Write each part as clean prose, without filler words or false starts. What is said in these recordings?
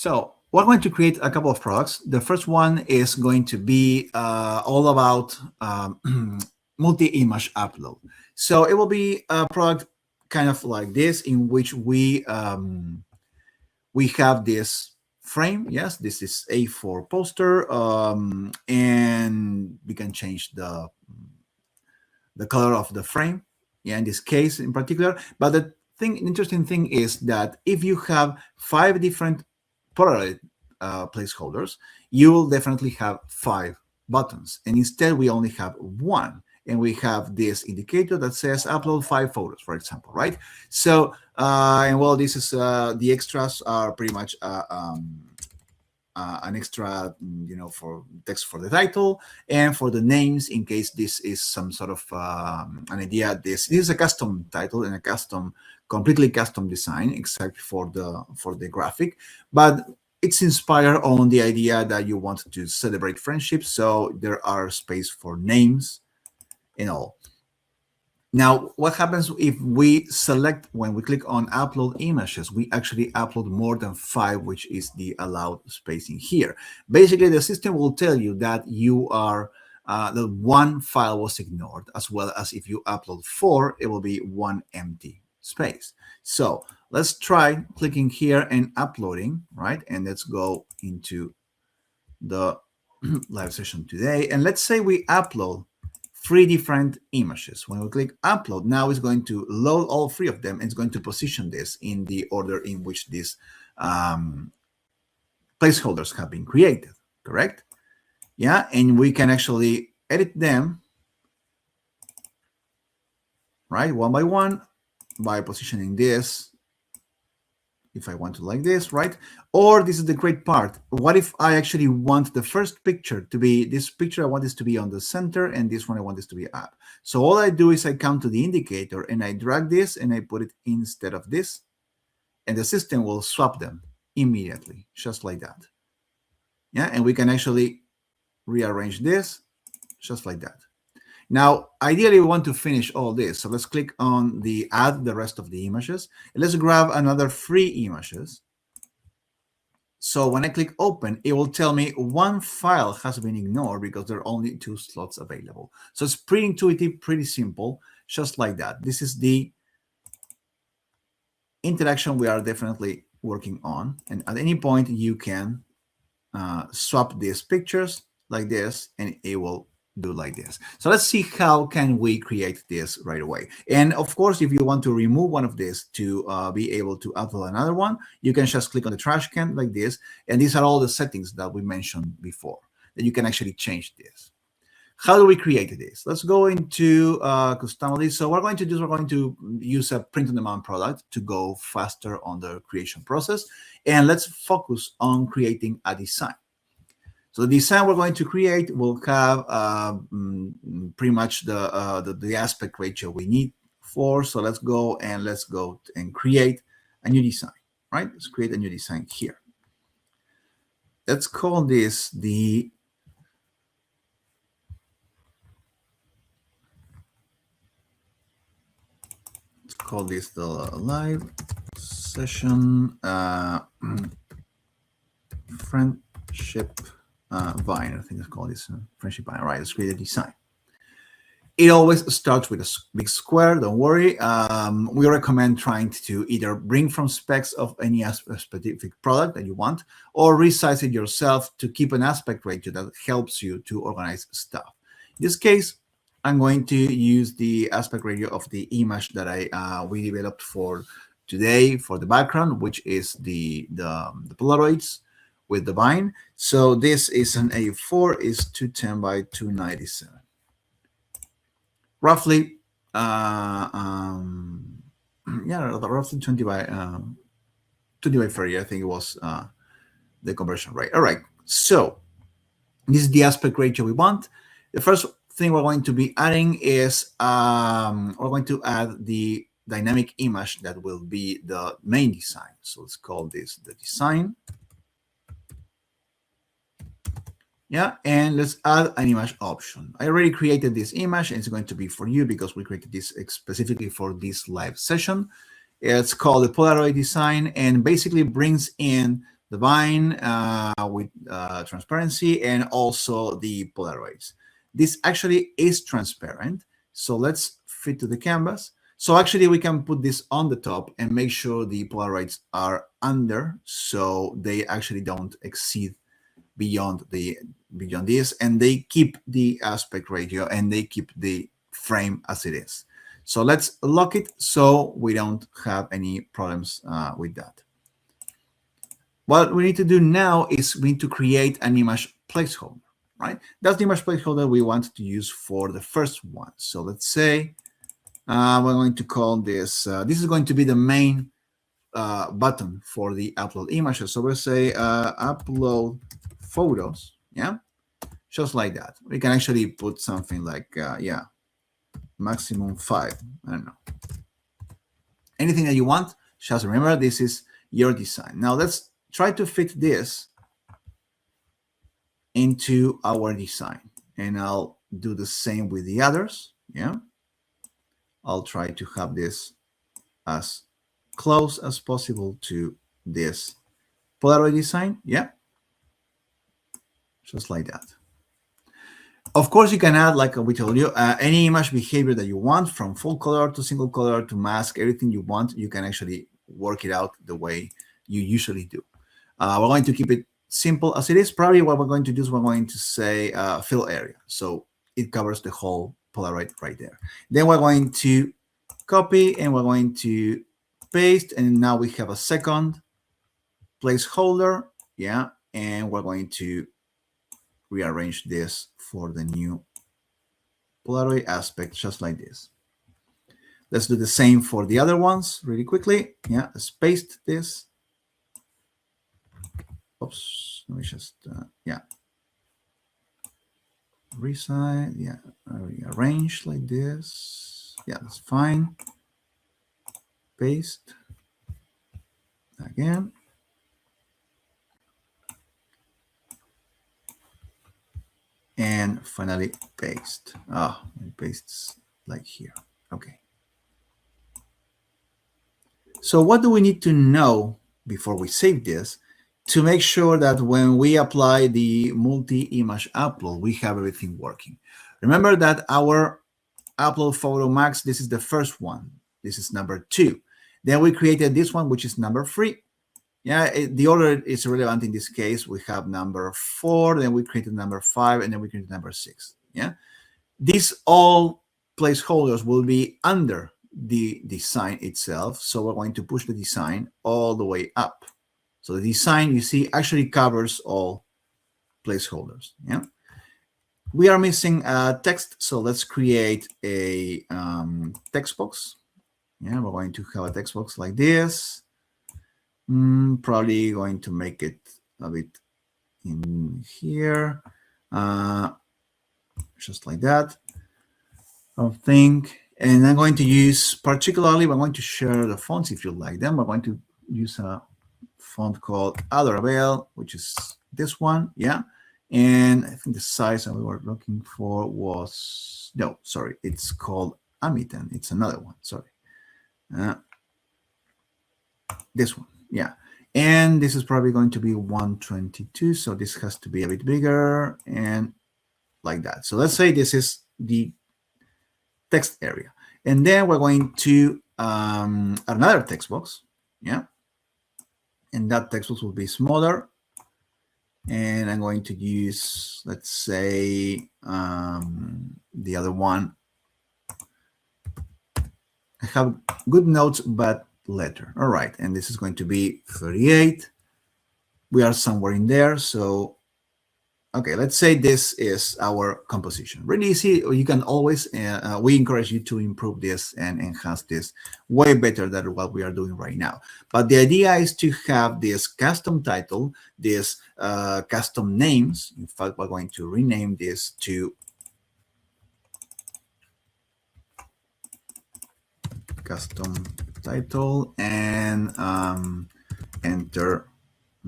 So we're going to create a couple of products. The first one is going to be all about multi-image upload. So it will be a product kind of like this, in which we have this frame. Yes, this is A4 poster, and we can change the color of the frame. Yeah, in this case in particular. But the interesting thing is that if you have 5 different Polaroid placeholders, you will definitely have 5 buttons, and instead we only have 1, and we have this indicator that says upload 5 photos, for example, right? So and well, this is the extras are pretty much an extra, for text for the title, and for the names, in case this is some sort of an idea. This is a custom title and a completely custom design, except for the graphic, but it's inspired on the idea that you want to celebrate friendship, so there are space for names and all. Now, what happens if we select, when we click on upload images, we actually upload more than 5, which is the allowed spacing here. Basically, the system will tell you that you are that 1 file was ignored, as well as if you upload 4, it will be 1 empty space. So let's try clicking here and uploading, right? And let's go into the live session today. And let's say we upload 3 different images. When we click upload, now it's going to load all 3 of them, and it's going to position this in the order in which these placeholders have been created, correct? Yeah, and we can actually edit them, right, one by one, by positioning this, if I want to like this, right? Or this is the great part. What if I actually want the first picture to be this picture? I want this to be on the center, and this one I want this to be up. So all I do is I come to the indicator and I drag this and I put it instead of this, and the system will swap them immediately, just like that. Yeah, and we can actually rearrange this just like that. Now, ideally, we want to finish all this. So let's click on the add the rest of the images. And let's grab another 3 images. So when I click open, it will tell me 1 file has been ignored because there are only 2 slots available. So it's pretty intuitive, pretty simple, just like that. This is the interaction we are definitely working on. And at any point, you can swap these pictures like this, and it will do like this. So let's see how can we create this right away. And of course, if you want to remove one of these to be able to upload another one, you can just click on the trash can like this. And these are all the settings that we mentioned before, that you can actually change this. How do we create this? Let's go into Customily. So what we're going to do is we're going to use a print-on-demand product to go faster on the creation process. And let's focus on creating a design. So the design we're going to create will have pretty much the aspect ratio we need for. So let's go and create a new design, right? Let's create a new design here. Let's call this the live session friendship vine. I think it's called this friendship vine. All right, let's create a design. It always starts with a big square. Don't worry. We recommend trying to either bring from specs of any specific product that you want, or resize it yourself to keep an aspect ratio that helps you to organize stuff. In this case, I'm going to use the aspect ratio of the image that we developed for today for the background, which is the Polaroids with the vine. So this is an A4, is 210 by 297. Roughly, roughly 20 by 30, I think it was the conversion rate. All right, so this is the aspect ratio we want. The first thing we're going to be adding is we're going to add the dynamic image that will be the main design. So let's call this the design. Yeah, and let's add an image option. I already created this image, and it's going to be for you because we created this specifically for this live session. It's called the Polaroid design, and basically brings in the vine with transparency, and also the Polaroids. This actually is transparent. So let's fit to the canvas. So actually we can put this on the top and make sure the Polaroids are under, so they actually don't exceed beyond this, and they keep the aspect ratio and they keep the frame as it is. So let's lock it so we don't have any problems with that. What we need to do now is we need to create an image placeholder, right? That's the image placeholder we want to use for the first one. So let's say we're going to call this, this is going to be the main button for the upload images. So we'll say upload photos, yeah, just like that. We can actually put something like, yeah, maximum 5, I don't know. Anything that you want, just remember this is your design. Now let's try to fit this into our design, and I'll do the same with the others, yeah. I'll try to have this as close as possible to this Polaroid design, yeah, just like that. Of course, you can add, like we told you, any image behavior that you want, from full color to single color to mask, everything you want. You can actually work it out the way you usually do. We're going to keep it simple as it is. Probably what we're going to do is we're going to say fill area. So it covers the whole Polaroid right there. Then we're going to copy and we're going to paste. And now we have a second placeholder. Yeah. And we're going to rearrange this for the new Polaroid aspect, just like this. Let's do the same for the other ones really quickly. Yeah, let's paste this. Oops, let me just, yeah. Resize, yeah, rearrange like this. Yeah, that's fine. Paste. Again. And finally paste. It pastes like here. Okay. So what do we need to know before we save this to make sure that when we apply the multi-image upload, we have everything working? Remember that our upload photo max, this is the first one. This is number 2. Then we created this one, which is number 3. Yeah, the order is relevant in this case. We have number 4, then we created number 5, and then we created number 6. Yeah, these all placeholders will be under the design itself. So we're going to push the design all the way up. So the design, you see, actually covers all placeholders. Yeah, we are missing text, so let's create a text box. Yeah, we're going to have a text box like this. Probably going to make it a bit in here, just like that, I think. And I'm going to use, particularly, we're going to share the fonts if you like them. We're going to use a font called Adorable, which is this one, yeah. And I think the size that we were looking for was, no, sorry, it's called Amiten. It's another one, sorry. This one. Yeah, and this is probably going to be 122, so this has to be a bit bigger and like that. So let's say this is the text area, and then we're going to add another text box. Yeah, and that text box will be smaller, and I'm going to use, let's say, the other one. I have good notes, but letter. All right, and this is going to be 38. We are somewhere in there. So, okay, let's say this is our composition. Really easy. You can always, we encourage you to improve this and enhance this way better than what we are doing right now. But the idea is to have this custom title, this custom names. In fact, we're going to rename this to custom title and enter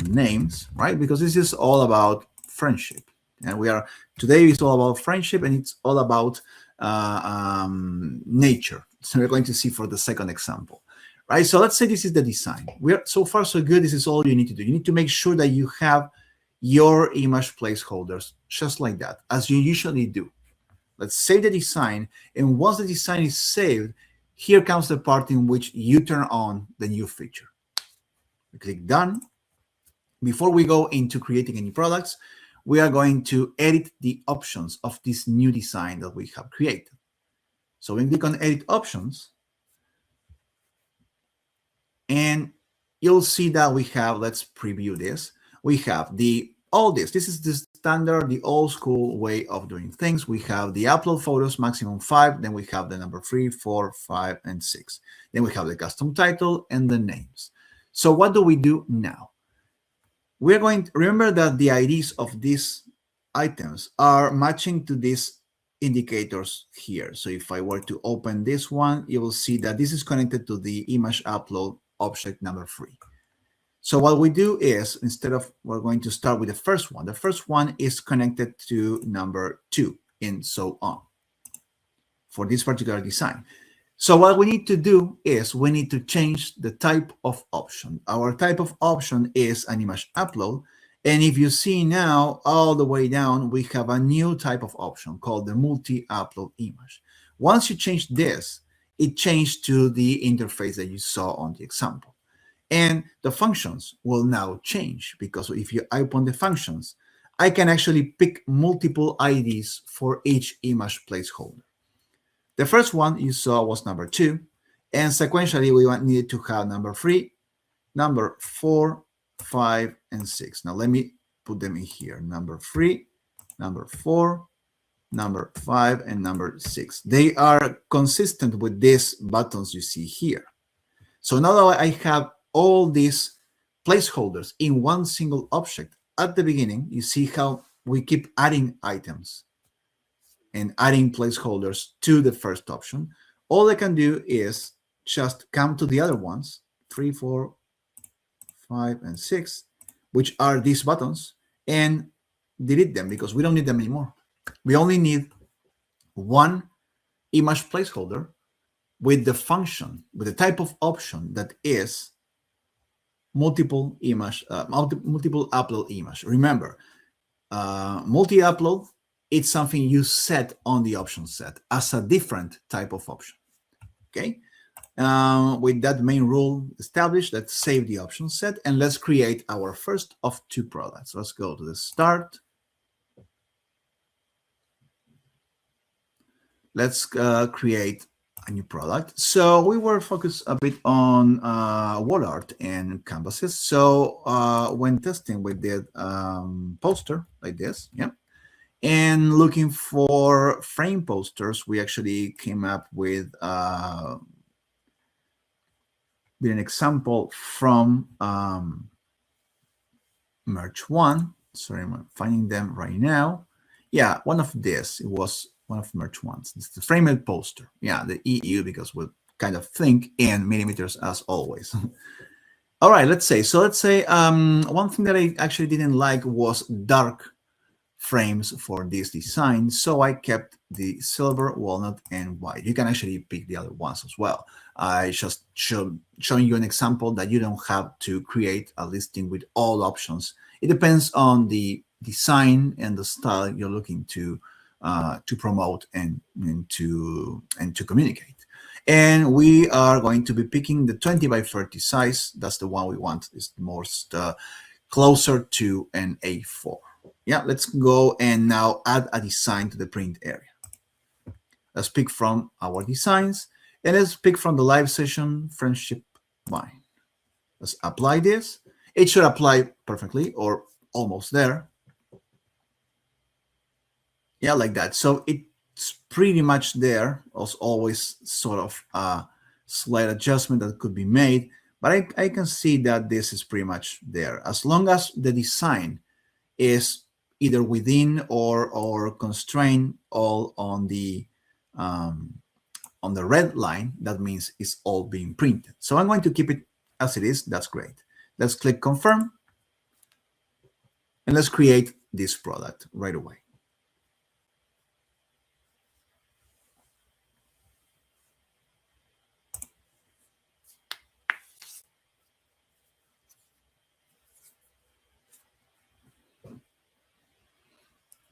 names, right? Because this is all about friendship, and we are today it's all about friendship, and it's all about nature. So we're going to see for the second example. right? So let's say this is the design. We're so far so good. This is all you need to do. You need to make sure that you have your image placeholders just like that, as you usually do. Let's save the design, and once the design is saved, here comes the part in which you turn on the new feature. We click done. Before we go into creating any products, we are going to edit the options of this new design that we have created. So we click on edit options, and you'll see that we have, let's preview this. We have all this. This is the standard, the old school way of doing things. We have the upload photos, maximum 5. Then we have the number 3, 4, 5, and 6. Then we have the custom title and the names. So what do we do now? We're going to remember that the IDs of these items are matching to these indicators here. So if I were to open this one, you will see that this is connected to the image upload object number 3. So what we do is, we're going to start with the first one. The first one is connected to number 2 and so on for this particular design. So what we need to do is we need to change the type of option. Our type of option is an image upload. And if you see now, all the way down, we have a new type of option called the multi-upload image. Once you change this, it changed to the interface that you saw on the example. And the functions will now change, because if you open the functions, I can actually pick multiple IDs for each image placeholder. The first one you saw was number 2, and sequentially we needed to have number 3, number 4, 5, and 6. Now let me put them in here. Number 3, number 4, number 5, and number 6. They are consistent with these buttons you see here. So now that I have all these placeholders in one single object, at the beginning, you see how we keep adding items and adding placeholders to the first option. All I can do is just come to the other ones, 3, 4, 5, and 6, which are these buttons, and delete them because we don't need them anymore. We only need one image placeholder with the function, with the type of option that is multiple upload image. Remember, multi-upload, it's something you set on the option set as a different type of option. Okay. With that main rule established, let's save the option set and let's create our first of 2 products. Let's go to the start. Let's create a new product. So we were focused a bit on wall art and canvases. So when testing, we did poster like this, yeah. And looking for frame posters, we actually came up with an example from Merch One. Sorry, I'm finding them right now. Yeah, one of this. It was one of Merch Ones. It's the framed poster. Yeah, the EU, because we kind of think in millimeters as always. All right, let's say one thing that I actually didn't like was dark frames for this design, so I kept the silver, walnut, and white. You can actually pick the other ones as well. I just showing you an example that you don't have to create a listing with all options. It depends on the design and the style you're looking to promote and to communicate. And we are going to be picking the 20 by 30 size. That's the one we want. It's the most closer to an A4. Yeah, let's go and now add a design to the print area. Let's pick from our designs, and let's pick from the live session friendship line. Let's apply this. It should apply perfectly or almost there. Yeah, like that. So it's pretty much there. There's always sort of a slight adjustment that could be made, but I can see that this is pretty much there. As long as the design is either within or constrained all on the red line, that means it's all being printed. So I'm going to keep it as it is. That's great. Let's click confirm, and let's create this product right away.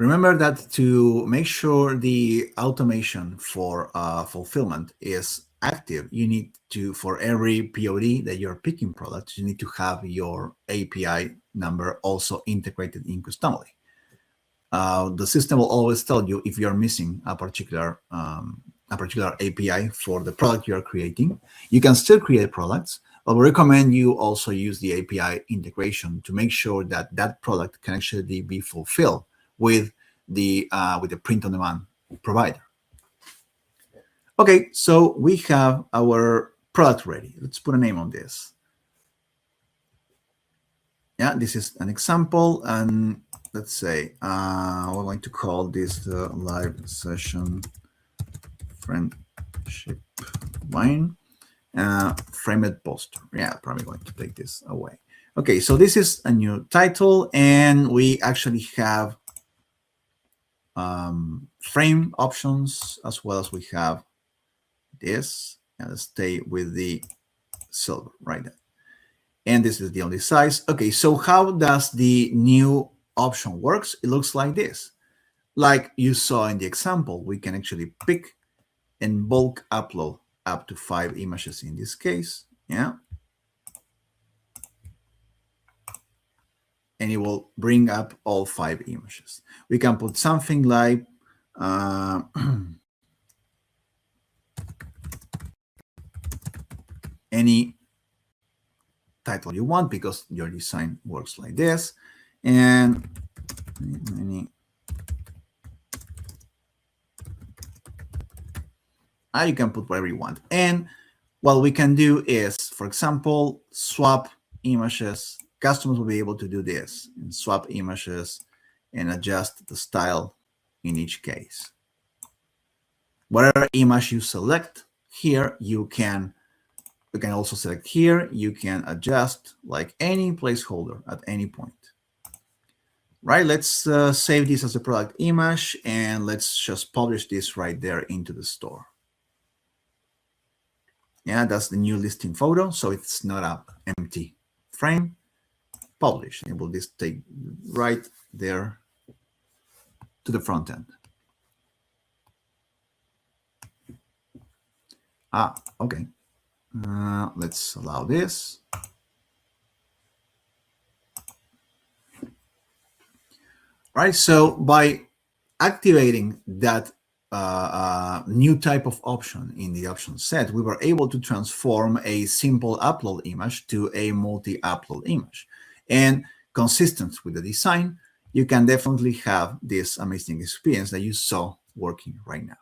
Remember that to make sure the automation for fulfillment is active, you need to, for every POD that you're picking products, you need to have your API number also integrated in Customily. The system will always tell you if you're missing a particular API for the product you're creating. You can still create products, but we recommend you also use the API integration to make sure that that product can actually be fulfilled with the print-on-demand provider. Okay, so we have our product ready. Let's put a name on this. Yeah, this is an example, and let's say we're going to call this the live session friendship wine framed poster. Yeah, probably going to take this away. Okay, so this is a new title, and we actually have frame options, as well as we have this. And let's stay with the silver right there. And this is the only size. Okay, so how does the new option works? It looks like this. Like you saw in the example, we can actually pick and bulk upload up to 5 images in this case. Yeah. And it will bring up all 5 images. We can put something like any title you want, because your design works like this. And you can put whatever you want. And what we can do is, for example, swap images. Customers will be able to do this and swap images and adjust the style in each case. Whatever image you select here, you can also select here. You can adjust like any placeholder at any point. Right, let's save this as a product image, and let's just publish this right there into the store. Yeah, that's the new listing photo, so it's not an empty frame. Publish, and we'll just take right there to the front end. Okay. Let's allow this. Right, so by activating that new type of option in the option set, we were able to transform a simple upload image to a multi-upload image. And consistent with the design, you can definitely have this amazing experience that you saw working right now.